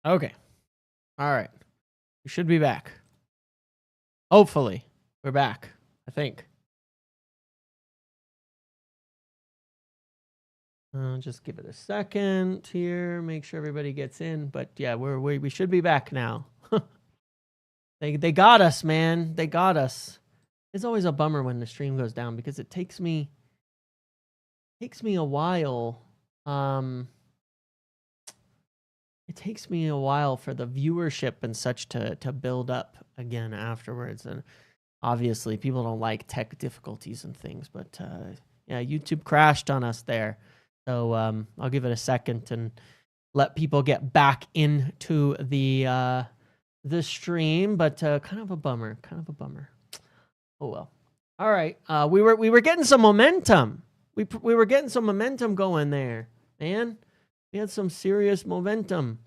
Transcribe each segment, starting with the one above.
Okay. All right. We should be back. Hopefully. We're back, I think. Just give it a second here. Make sure everybody gets in. But yeah, we should be back now. They got us, man. They got us. It's always a bummer when the stream goes down because it takes me a while. It takes me a while for the viewership and such to build up again afterwards. And obviously people don't like tech difficulties and things, but yeah, YouTube crashed on us there. So I'll give it a second and let people get back into the stream, but kind of a bummer. Oh well. All right. We were getting some momentum. We were getting some momentum going there, man. We had some serious momentum.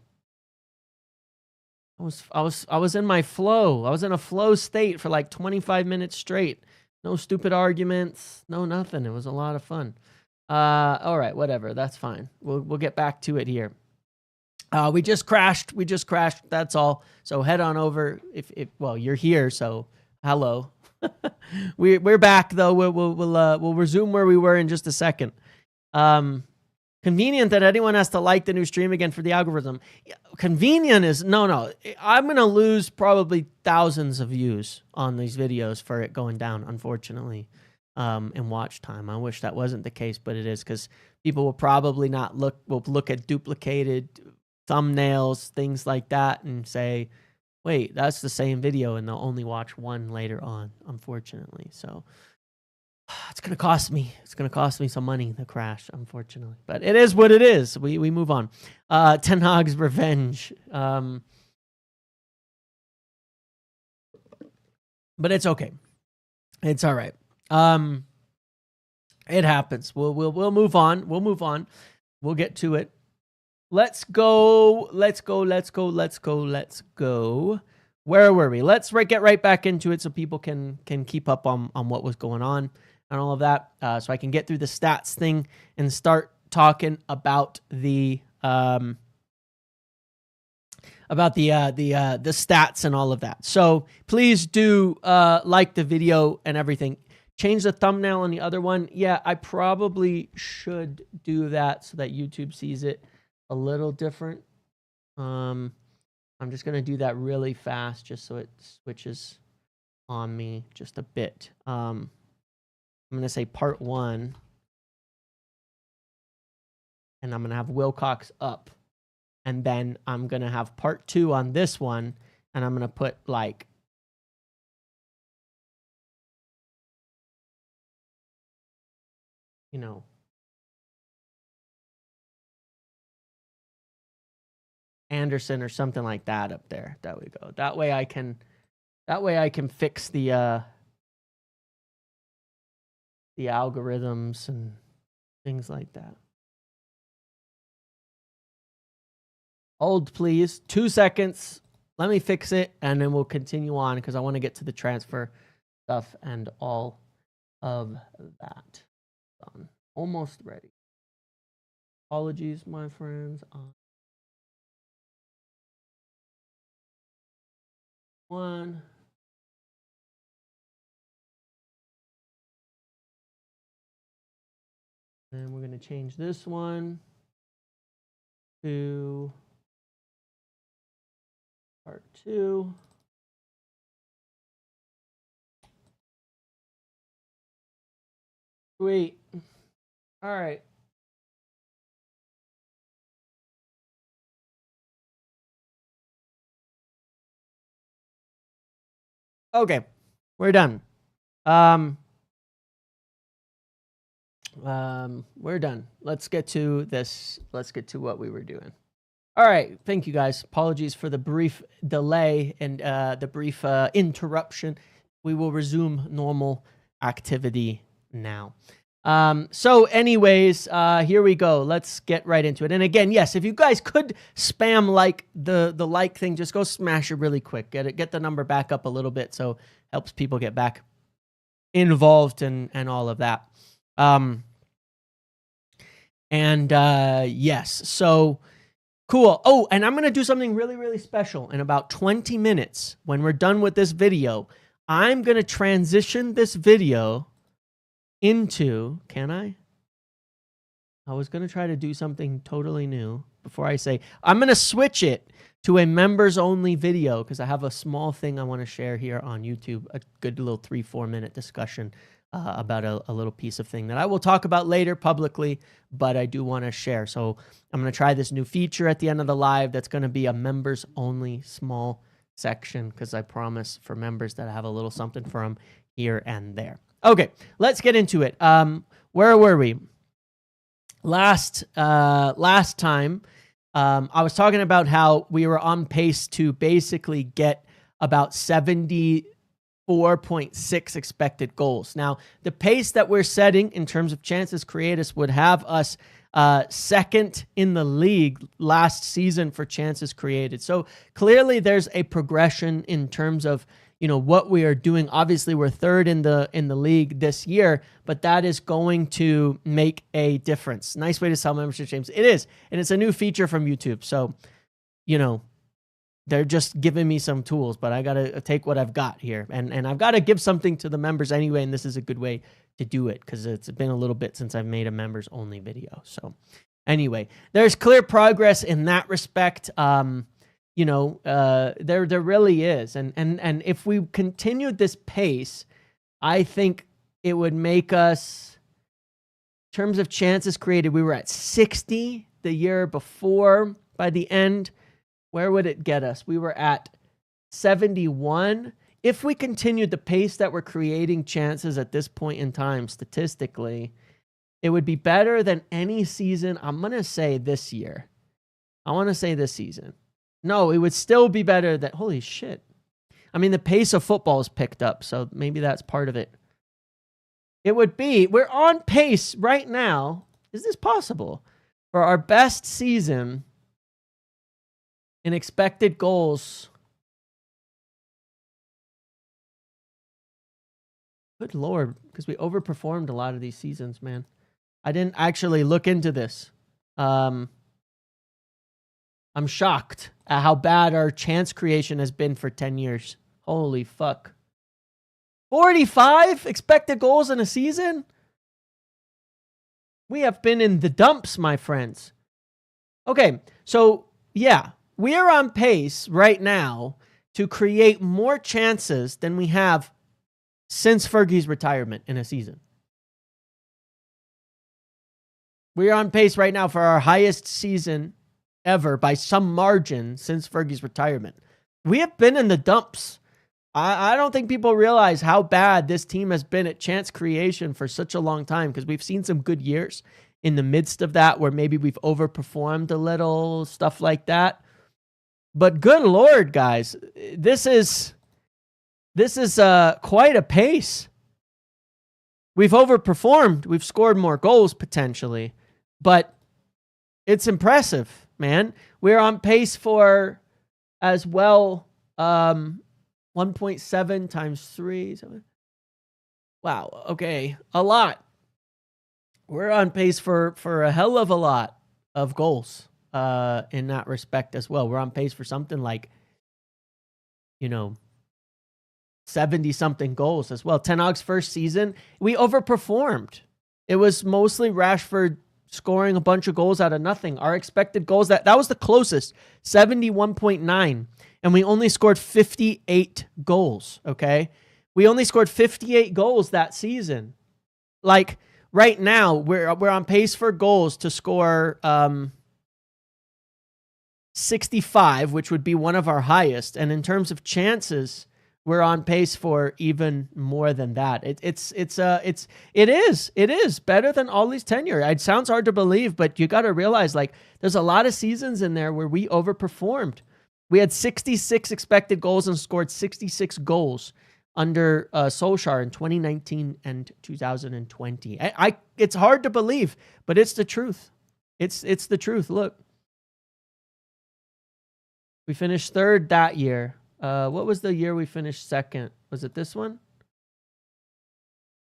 I was in my flow. I was in a flow state for like 25 minutes straight. No stupid arguments, no nothing. It was a lot of fun. All right, whatever. That's fine. We'll get back to it here. We just crashed. That's all. So head on over. If well, you're here, so hello. We're back though. We'll resume where we were in just a second. Convenient that anyone has to like the new stream again for the algorithm. Convenient is no. I'm gonna lose probably thousands of views on these videos for it going down, unfortunately, in watch time. I wish that wasn't the case, but it is, because people will probably not will look at duplicated thumbnails, things like that, and say, wait, that's the same video, and they'll only watch one later on, unfortunately. So it's gonna cost me. It's gonna cost me some money, the crash, unfortunately. But it is what it is. We move on. Ten Hag's Revenge. But it's okay. It's all right. It happens. We'll move on. We'll move on. We'll get to it. Let's go. Where were we? Let's get right back into it so people can keep up on what was going on and all of that. So I can get through the stats thing and start talking about the stats and all of that. So please do like the video and everything. Change the thumbnail on the other one. Yeah, I probably should do that so that YouTube sees it a little different. I'm just going to do that really fast just so it switches on me just a bit. I'm going to say part 1. And I'm going to have Wilcox up. And then I'm going to have part 2 on this one. And I'm going to put like Anderson or something like that up there. There we go. That way I can fix the algorithms and things like that. Hold, please. 2 seconds. Let me fix it, and then we'll continue on because I want to get to the transfer stuff and all of that. Almost ready. Apologies, my friends. One. And we're going to change this one to part 2. Sweet. All right. Okay, we're done. We're done. Let's get to this. Let's get to what we were doing. All right. Thank you, guys. Apologies for the brief delay and the brief interruption. We will resume normal activity now. So anyways, here we go. Let's get right into it. And again, yes, if you guys could spam like the like thing, just go smash it really quick. Get the number back up a little bit, so helps people get back involved and all of that. Yes, so Cool. Oh, and I'm going to do something really, really special in about 20 minutes. When we're done with this video, I'm going to transition this video into, can I? I was going to try to do something totally new before I say, I'm going to switch it to a members only video because I have a small thing I want to share here on YouTube, a good little 3-4 minute discussion about a little piece of thing that I will talk about later publicly, but I do want to share. So I'm going to try this new feature at the end of the live that's going to be a members only small section because I promise for members that I have a little something for them here and there. Okay, let's get into it. Where were we? Last time, I was talking about how we were on pace to basically get about 74.6 expected goals. Now, the pace that we're setting in terms of chances created would have us second in the league last season for chances created. So clearly there's a progression in terms of, you know, what we are doing. Obviously, we're third in the league this year, but that is going to make a difference. Nice way to sell membership, James. It is, and it's a new feature from YouTube. So, you know, they're just giving me some tools, but I got to take what I've got here. And I've got to give something to the members anyway, and this is a good way to do it because it's been a little bit since I've made a members-only video. So anyway, there's clear progress in that respect. You know, there really is. And if we continued this pace, I think it would make us, in terms of chances created, we were at 60 the year before. By the end, where would it get us? We were at 71. If we continued the pace that we're creating chances at this point in time, statistically, it would be better than any season. I'm going to say this year. I want to say this season. No, it would still be better than, holy shit. I mean, the pace of football is picked up, so maybe that's part of it. It would be, we're on pace right now. Is this possible? For our best season in expected goals. Good Lord, because we overperformed a lot of these seasons, man. I didn't actually look into this. I'm shocked at how bad our chance creation has been for 10 years. Holy fuck. 45 expected goals in a season? We have been in the dumps, my friends. Okay, so yeah, we are on pace right now to create more chances than we have since Fergie's retirement in a season. We are on pace right now for our highest season ever by some margin since Fergie's retirement. We have been in the dumps. I don't think people realize how bad this team has been at chance creation for such a long time because we've seen some good years in the midst of that where maybe we've overperformed a little, stuff like that. But good Lord, guys, this is quite a pace. We've overperformed. We've scored more goals potentially, but it's impressive, man. We're on pace for as well 1.7 times 3. Wow, okay, a lot. We're on pace for a hell of a lot of goals in that respect as well. We're on pace for something like, 70-something goals as well. Ten Hag's first season, we overperformed. It was mostly Rashford scoring a bunch of goals out of nothing. Our expected goals, that was the closest, 71.9. And we only scored 58 goals, okay? We only scored 58 goals that season. Like, right now, we're on pace for goals to score 65, which would be one of our highest. And in terms of chances, we're on pace for even more than that. It is better than Ollie's tenure. It sounds hard to believe, but you got to realize, like, there's a lot of seasons in there where we overperformed. We had 66 expected goals and scored 66 goals under Solskjaer in 2019 and 2020. It's hard to believe, but it's the truth. It's the truth. Look, we finished third that year. What was the year we finished second? Was it this one?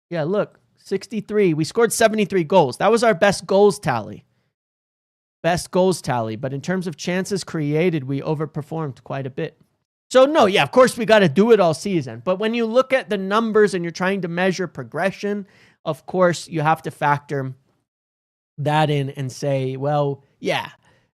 Yeah, look, 63. We scored 73 goals. That was our best goals tally. best goals tally, but in terms of chances created, we overperformed quite a bit. So no, yeah, of course we got to do it all season. But when you look at the numbers and you're trying to measure progression, of course you have to factor that in and say, well, yeah,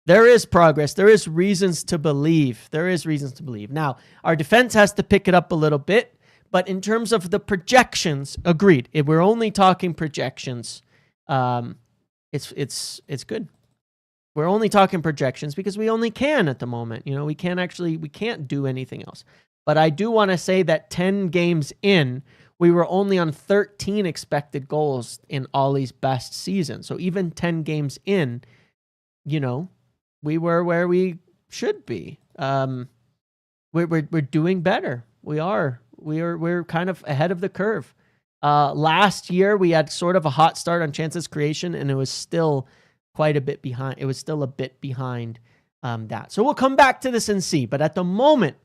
there is progress. There is reasons to believe. Now, our defense has to pick it up a little bit, but in terms of the projections, agreed. If we're only talking projections, it's good. We're only talking projections because we only can at the moment. We can't do anything else. But I do want to say that 10 games in, we were only on 13 expected goals in Ollie's best season. So even 10 games in, we were where we should be. We're doing better. We're kind of ahead of the curve. Last year we had sort of a hot start on chances creation, and it was still quite a bit behind. It was still a bit behind that. So we'll come back to this and see. But at the moment,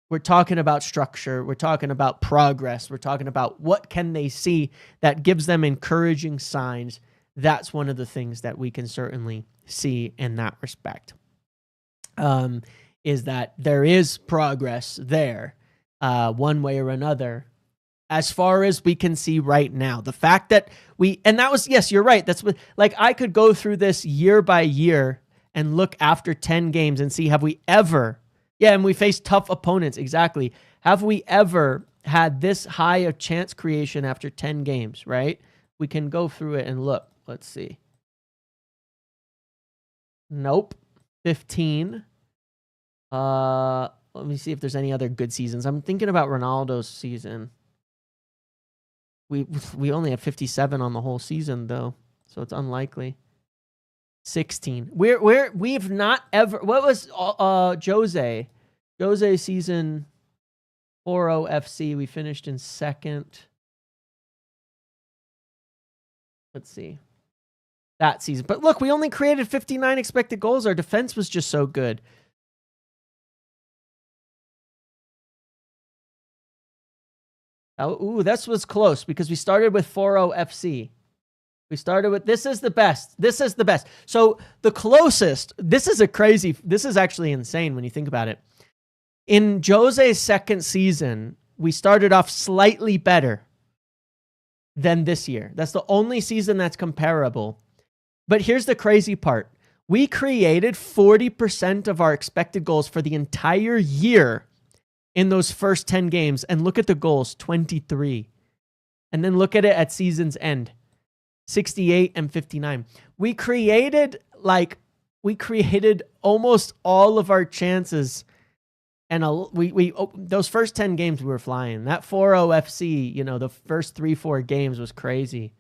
we're talking about structure. We're talking about progress. We're talking about what can they see that gives them encouraging signs. That's one of the things that we can certainly see in that respect, is that there is progress there, one way or another, as far as we can see right now. The fact that yes, you're right. That's what, like, I could go through this year by year and look after 10 games and see, have we ever, and we face tough opponents. Exactly. Have we ever had this high of chance creation after 10 games, right? We can go through it and look. Let's see. Nope. 15. Let me see if there's any other good seasons. I'm thinking about Ronaldo's season. We only have 57 on the whole season though, so it's unlikely. 16. We've not ever. What was Jose season 4-0 FC? We finished in second. Let's see. That season. But look, we only created 59 expected goals. Our defense was just so good. Oh, that was close because we started with 4-0 FC. We started with, this is the best. This is the best. So the closest, this is actually insane when you think about it. In Jose's second season, we started off slightly better than this year. That's the only season that's comparable. But here's the crazy part. We created 40% of our expected goals for the entire year in those first 10 games. And look at the goals, 23. And then look at it at season's end, 68 and 59. We created almost all of our chances. And those first 10 games we were flying. That 4-0 FC, the first 3-4 games was crazy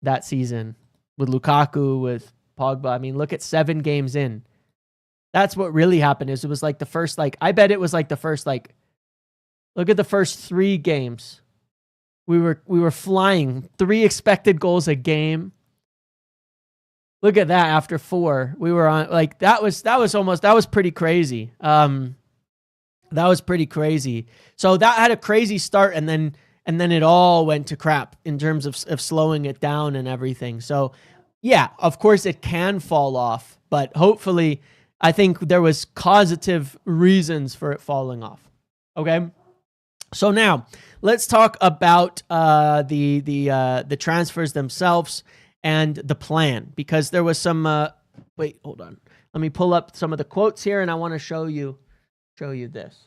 that season. With Lukaku, with Pogba. I mean, look at 7 games in. That's what really happened. It was like the first, I bet it was like the first, look at the first 3 games. We were flying 3 expected goals a game. Look at that after 4. We were on, that was pretty crazy. That was pretty crazy. So that had a crazy start, and then it all went to crap in terms of slowing it down and everything. So yeah, of course it can fall off, but hopefully I think there was causative reasons for it falling off. Okay. So now let's talk about the transfers themselves and the plan, because there was some, wait, hold on. Let me pull up some of the quotes here, and I want to show you this.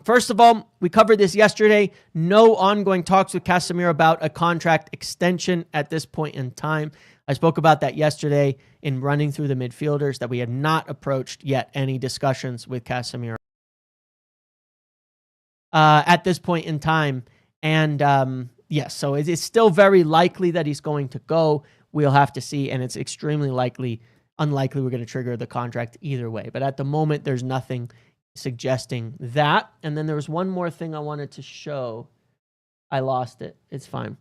First of all, we covered this yesterday. No ongoing talks with Casemiro about a contract extension at this point in time. I spoke about that yesterday in running through the midfielders, that we had not approached yet any discussions with Casemiro at this point in time. And yes, so it's still very likely that he's going to go. We'll have to see, and it's extremely unlikely we're going to trigger the contract either way. But at the moment, there's nothing suggesting that. And then there was one more thing I wanted to show. I lost it. It's fine.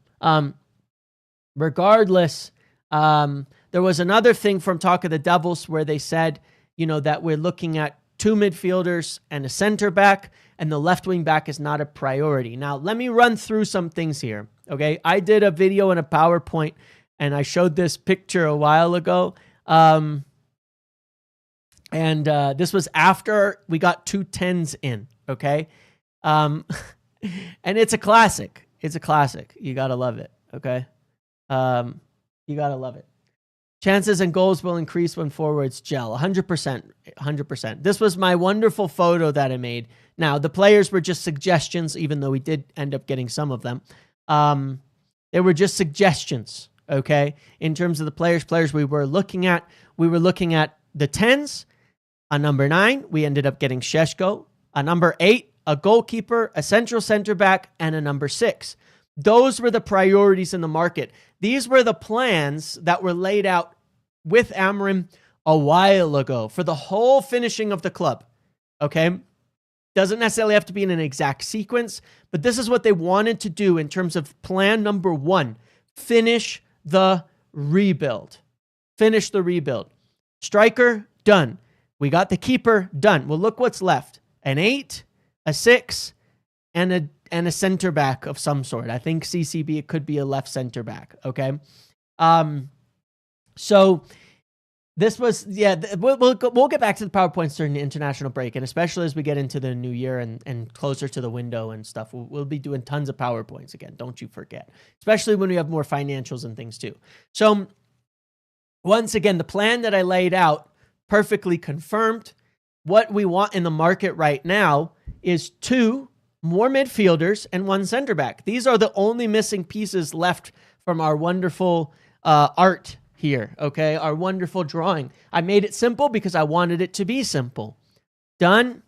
Regardless, there was another thing from Talk of the Devils where they said, that we're looking at 2 midfielders and a center back, and the left wing back is not a priority. Now, let me run through some things here. Okay. I did a video and a PowerPoint, and I showed this picture a while ago. And this was after we got 2 10s in, okay? And it's a classic. It's a classic. You got to love it, okay? You got to love it. Chances and goals will increase when forwards gel. 100%. 100%. This was my wonderful photo that I made. Now, the players were just suggestions, even though we did end up getting some of them. They were just suggestions, okay? In terms of the players we were looking at the 10s. A number 9, we ended up getting Sheshko. A number 8, a goalkeeper, a central center back, and a number 6. Those were the priorities in the market. These were the plans that were laid out with Amarim a while ago for the whole finishing of the club. Okay? Doesn't necessarily have to be in an exact sequence, but this is what they wanted to do in terms of plan number 1. Finish the rebuild. Finish the rebuild. Striker, done. We got the keeper, done. Well, look what's left. An 8, a 6, and a center back of some sort. I think CCB, it could be a left center back, okay? So this was, we'll get back to the PowerPoints during the international break, and especially as we get into the new year and closer to the window and stuff, we'll be doing tons of PowerPoints again, don't you forget. Especially when we have more financials and things too. So once again, the plan that I laid out, perfectly confirmed. What we want in the market right now is 2 more midfielders and 1 center back. These are the only missing pieces left from our wonderful art here, okay? Our wonderful drawing. I made it simple because I wanted it to be simple. Done.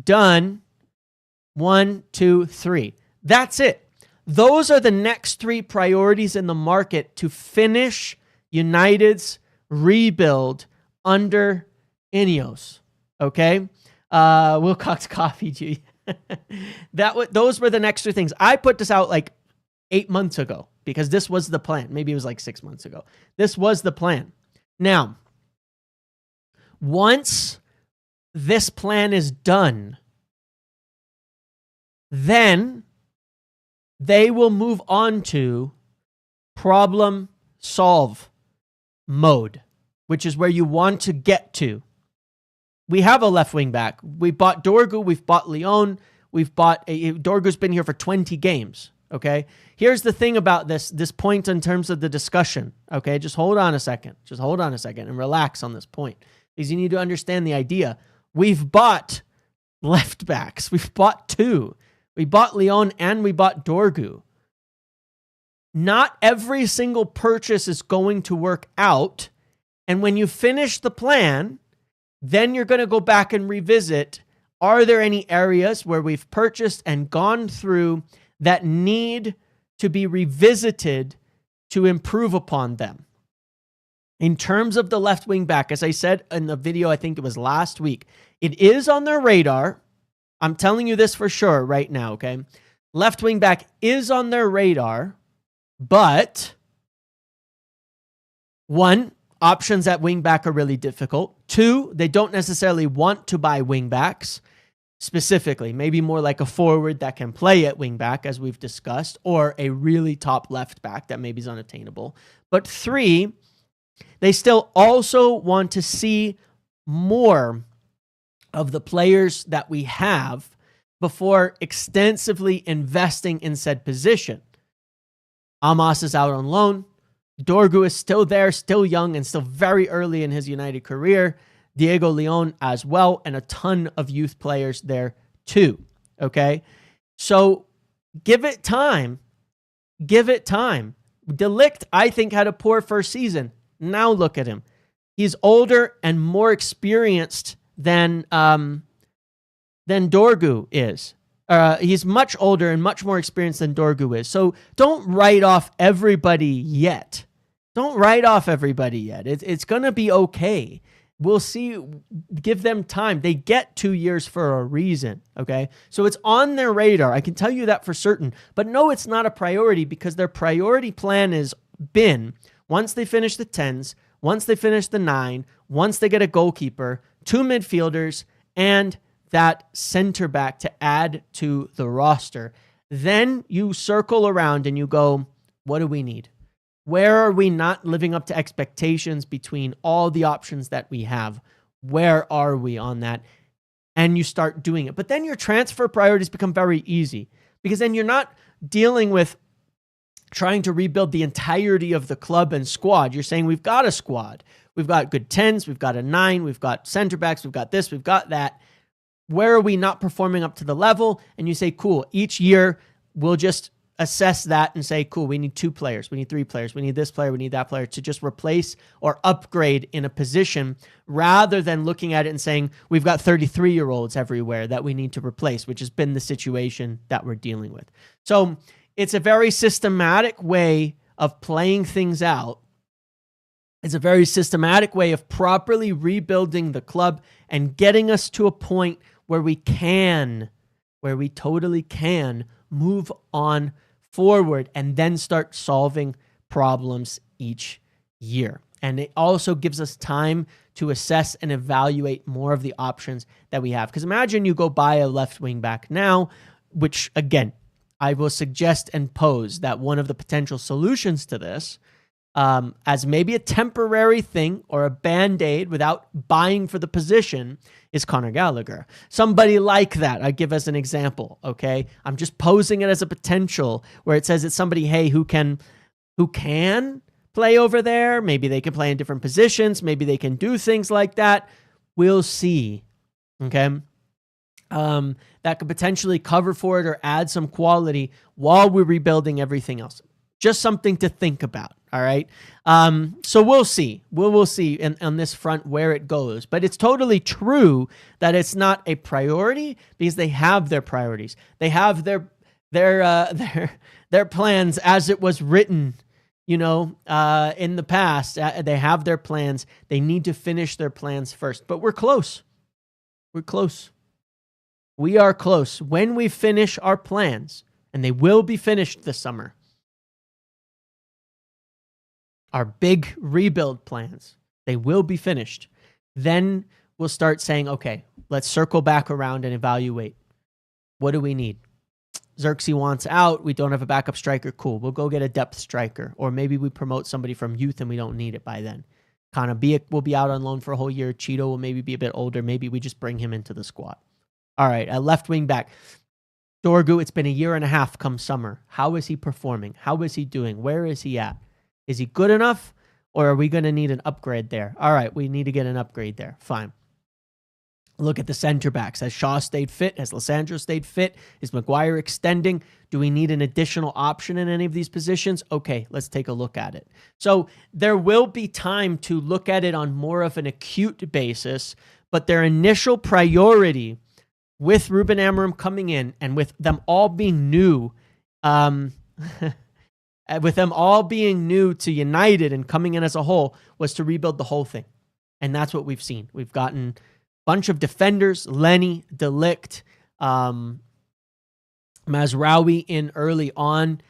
Done. 1, 2, 3. That's it. Those are the next 3 priorities in the market to finish United's rebuild under Ineos, okay? Wilcox coffee, G. Those were the next 2 things. I put this out like 8 months ago because this was the plan. Maybe it was like 6 months ago. This was the plan. Now, once this plan is done, then they will move on to problem solve mode, which is where you want to get to. We have a left wing back. We bought Dorgu. We've bought Leon. We've bought Dorgu's been here for 20 games. Okay. Here's the thing about this point in terms of the discussion. Okay. Just hold on a second. Just hold on a second and relax on this point because you need to understand the idea. We've bought left backs. We've bought 2. We bought Leon and we bought Dorgu. Not every single purchase is going to work out. And when you finish the plan, then you're going to go back and revisit, are there any areas where we've purchased and gone through that need to be revisited to improve upon them? In terms of the left wing back, as I said in the video, I think it was last week, it is on their radar. I'm telling you this for sure right now, okay? Left wing back is on their radar, but 1, options at wingback are really difficult. 2, they don't necessarily want to buy wingbacks specifically. Maybe more like a forward that can play at wingback, as we've discussed, or a really top left back that maybe is unattainable. But 3, they still also want to see more of the players that we have before extensively investing in said position. Amos is out on loan. Dorgu is still there, still young, and still very early in his United career. Diego Leon as well, and a ton of youth players there too. Okay? So give it time. Give it time. De Ligt, I think, had a poor first season. Now look at him. He's older and more experienced than Dorgu is. He's much older and much more experienced than Dorgu is. So don't write off everybody yet. Don't write off everybody yet. It's going to be okay. We'll see. Give them time. They get 2 years for a reason, okay? So it's on their radar. I can tell you that for certain. But no, it's not a priority because their priority plan has been, once they finish the 10s, once they finish the 9, once they get a goalkeeper, 2 midfielders, and that center back to add to the roster. Then you circle around and you go, what do we need? Where are we not living up to expectations between all the options that we have? Where are we on that? And you start doing it. But then your transfer priorities become very easy, because then you're not dealing with trying to rebuild the entirety of the club and squad. You're saying, we've got a squad. We've got good 10s. We've got a 9. We've got center backs. We've got this. We've got that. Where are we not performing up to the level? And you say, cool, each year we'll just assess that and say, cool, we need 2 players. We need 3 players. We need this player. We need that player to just replace or upgrade in a position, rather than looking at it and saying, we've got 33-year-olds everywhere that we need to replace, which has been the situation that we're dealing with. So it's a very systematic way of playing things out. It's a very systematic way of properly rebuilding the club and getting us to a point where we totally can move on forward and then start solving problems each year. And it also gives us time to assess and evaluate more of the options that we have. Because imagine you go buy a left wing back now, which again, I will suggest and pose that one of the potential solutions to this, as maybe a temporary thing or a band-aid without buying for the position, is Conor Gallagher. Somebody like that, I give as an example, okay? I'm just posing it as a potential where it says it's somebody, hey, who can play over there. Maybe they can play in different positions. Maybe they can do things like that. We'll see, okay? That could potentially cover for it or add some quality while we're rebuilding everything else. Just something to think about, all right? So we'll see. We'll see on this front where it goes. But it's totally true that it's not a priority, because they have their priorities. They have their plans as it was written, in the past. They have their plans. They need to finish their plans first. But we're close. We're close. We are close. When we finish our plans, and they will be finished this summer, our big rebuild plans, they will be finished. Then we'll start saying, okay, let's circle back around and evaluate. What do we need? Xerxes wants out. We don't have a backup striker. Cool. We'll go get a depth striker. Or maybe we promote somebody from youth and we don't need it by then. Kana Biak will be out on loan for a whole year. Cheeto will maybe be a bit older. Maybe we just bring him into the squad. All right, a left wing back. Dorgu, it's been a year and a half come summer. How is he performing? How is he doing? Where is he at? Is he good enough, or are we going to need an upgrade there? All right, we need to get an upgrade there. Fine. Look at the center backs. Has Shaw stayed fit? Has Lissandro stayed fit? Is Maguire extending? Do we need an additional option in any of these positions? Okay, let's take a look at it. So there will be time to look at it on more of an acute basis, but their initial priority with Ruben Amorim coming in and with them all being new, with them all being new to United and coming in as a whole, was to rebuild the whole thing. And that's what we've seen. We've gotten a bunch of defenders, Lenny, De Ligt, Mazraoui in early on.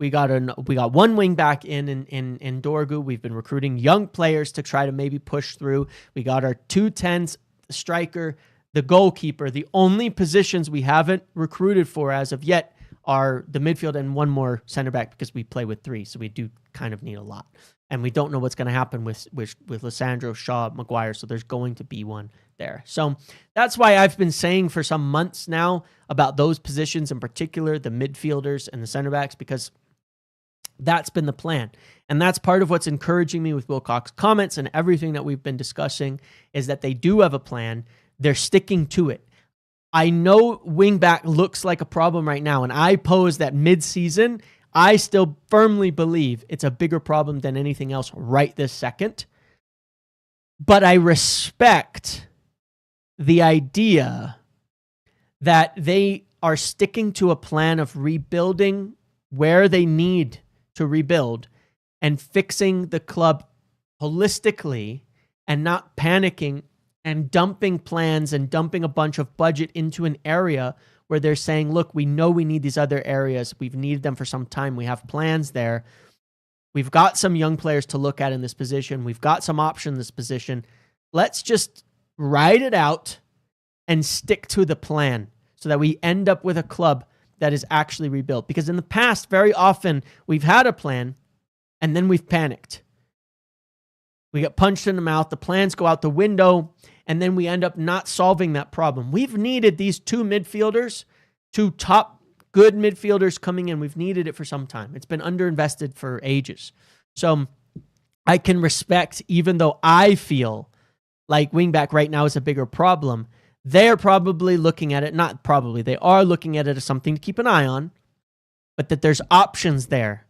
We got one wing back in Dorgu. We've been recruiting young players to try to maybe push through. We got our 2 10s, striker, the goalkeeper. The only positions we haven't recruited for as of yet are the midfield and one more center back, because we play with 3, so we do kind of need a lot. And we don't know what's going to happen with Lissandro, Shaw, Maguire, so there's going to be one there. So that's why I've been saying for some months now about those positions in particular, the midfielders and the center backs, because that's been the plan. And that's part of what's encouraging me with Wilcox comments and everything that we've been discussing, is that they do have a plan. They're sticking to it. I know wingback looks like a problem right now, and I pose that mid-season, I still firmly believe it's a bigger problem than anything else right this second. But I respect the idea that they are sticking to a plan of rebuilding where they need to rebuild and fixing the club holistically and not panicking and dumping plans and dumping a bunch of budget into an area where they're saying, look, we know we need these other areas. We've needed them for some time. We have plans there. We've got some young players to look at in this position. We've got some option in this position. Let's just ride it out and stick to the plan so that we end up with a club that is actually rebuilt. Because in the past, very often, we've had a plan, and then we've panicked. We get punched in the mouth, the plans go out the window, and then we end up not solving that problem. We've needed these two midfielders, two top good midfielders coming in. We've needed it for some time. It's been underinvested for ages. So I can respect, even though I feel like wingback right now is a bigger problem, they're probably looking at it, not probably, they are looking at it as something to keep an eye on, but that there's options there.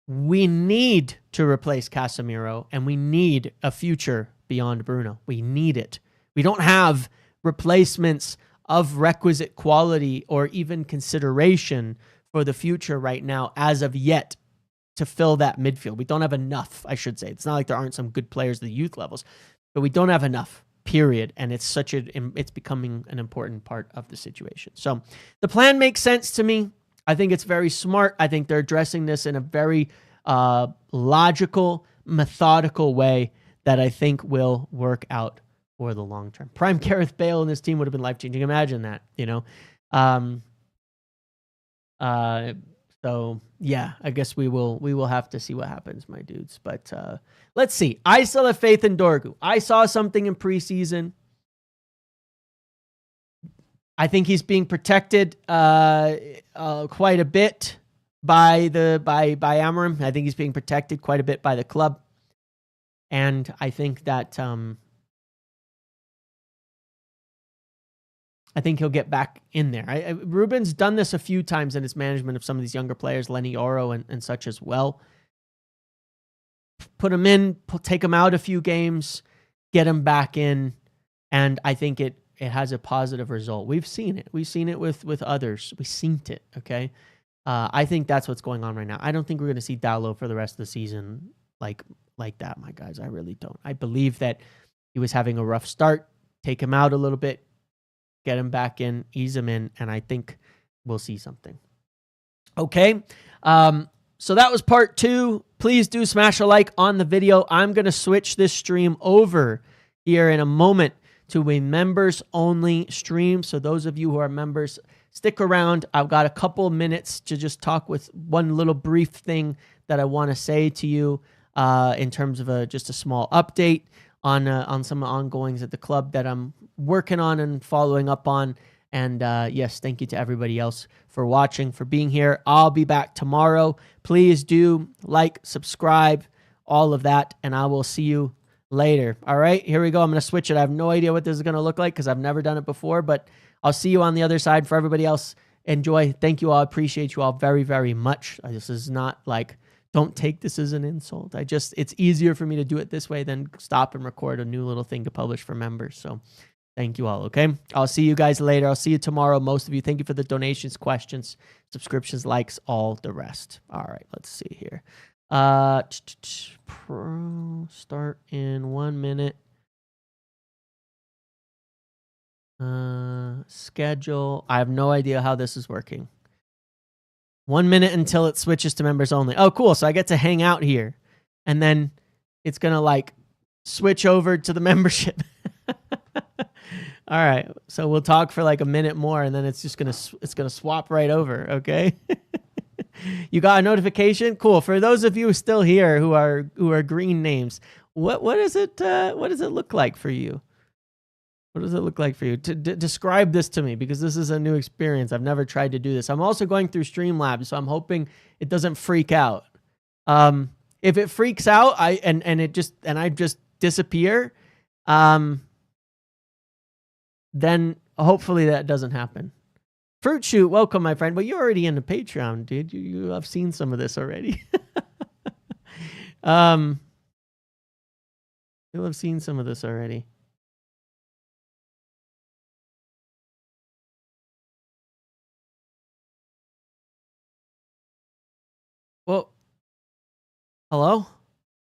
We need to replace Casemiro, and we need a future beyond Bruno. We need it. We don't have replacements of requisite quality or even consideration for the future right now as of yet to fill that midfield. We don't have enough, I should say. It's not like there aren't some good players at the youth levels, but we don't have enough, period. And it's becoming an important part of the situation. So the plan makes sense to me. I think it's very smart. I think they're addressing this in a very logical, methodical way that I think will work out for the long term. Prime Gareth Bale in this team would have been life-changing. Imagine that, you know? So yeah, I guess we will have to see what happens, my dudes. But let's see. I still have faith in Dorgu. I saw something in preseason. I think he's being protected quite a bit by Amorim. I think he's being protected quite a bit by the club, and I think that I think he'll get back in there. Ruben's done this a few times in his management of some of these younger players, Lenny Oro and such as well. Put him in, take him out a few games, get him back in, and I think it has a positive result. We've seen it. We've seen it with others. We've seen it, okay? I think that's what's going on right now. I don't think we're going to see Dalot for the rest of the season like that, my guys. I really don't. I believe that he was having a rough start. Take him out a little bit, get him back in, ease him in, and I think we'll see something. Okay? So that was part 2. Please do smash a like on the video. I'm going to switch this stream over here in a moment to a members-only stream. So those of you who are members, stick around. I've got a couple minutes to just talk with one little brief thing that I want to say to you in terms of just a small update on some ongoings at the club that I'm working on and following up on. And yes, thank you to everybody else for watching, for being here. I'll be back tomorrow. Please do like, subscribe, all of that, and I will see you later. All right, here we go. I'm going to switch it. I have no idea what this is going to look like because I've never done it before, but I'll see you on the other side. For everybody else, enjoy. Thank you all. I appreciate you all very, very much. This is not like, don't take this as an insult. It's easier for me to do it this way than stop and record a new little thing to publish for members. So thank you all, okay? I'll see you guys later. I'll see you tomorrow. Most of you, thank you for the donations, questions, subscriptions, likes, all the rest. All right, let's see here. Pro start in 1 minute. Schedule. I have no idea how this is working. 1 minute until it switches to members only. Oh, cool. So I get to hang out here, and then it's gonna like switch over to the membership. All right. So we'll talk for like a minute more, and then it's gonna swap right over. Okay. You got a notification? Cool. For those of you still here who are green names, what does it look like for you? What does it look like for you? Describe this to me, because this is a new experience. I've never tried to do this. I'm also going through Streamlabs, so I'm hoping it doesn't freak out. If it freaks out, I just disappear, then hopefully that doesn't happen. Fruit Shoot, welcome, my friend. Well, you're already in the Patreon, dude. You have seen some of this already. You'll have seen some of this already. Well, hello?